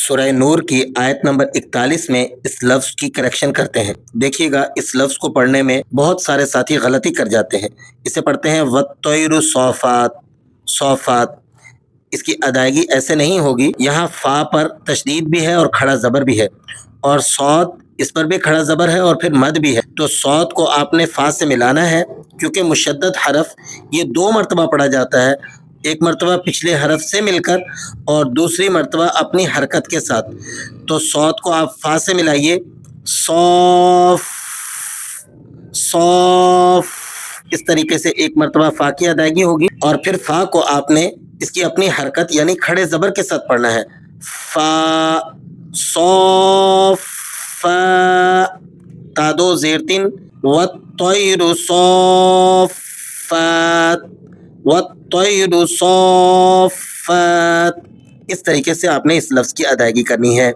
سورہ نور کی آیت نمبر 41 میں اس لفظ کی کریکشن کرتے ہیں. دیکھیے گا اس لفظ کو پڑھنے میں بہت سارے ساتھی غلطی کر جاتے ہیں. اسے پڑھتے ہیں وَالطَّيْرُ صَافَّاتٍ. صافات اس کی ادائیگی ایسے نہیں ہوگی. یہاں فا پر تشدید بھی ہے اور کھڑا زبر بھی ہے، اور صاد اس پر بھی کھڑا زبر ہے اور پھر مد بھی ہے. تو صاد کو آپ نے فا سے ملانا ہے، کیونکہ مشدد حرف یہ 2 مرتبہ پڑھا جاتا ہے. ایک مرتبہ پچھلے حرف سے مل کر اور دوسری مرتبہ اپنی حرکت کے ساتھ. تو صاد کو آپ فا سے ملائیے، صوف صوف. اس طریقے سے ایک مرتبہ فا کی ادائیگی ہوگی، اور پھر فا کو آپ نے اس کی اپنی حرکت یعنی کھڑے زبر کے ساتھ پڑھنا ہے. فا صوف فا تادو زیرتن والطیر صافات والطیر صافات. اس طریقے سے آپ نے اس لفظ کی ادائیگی کرنی ہے.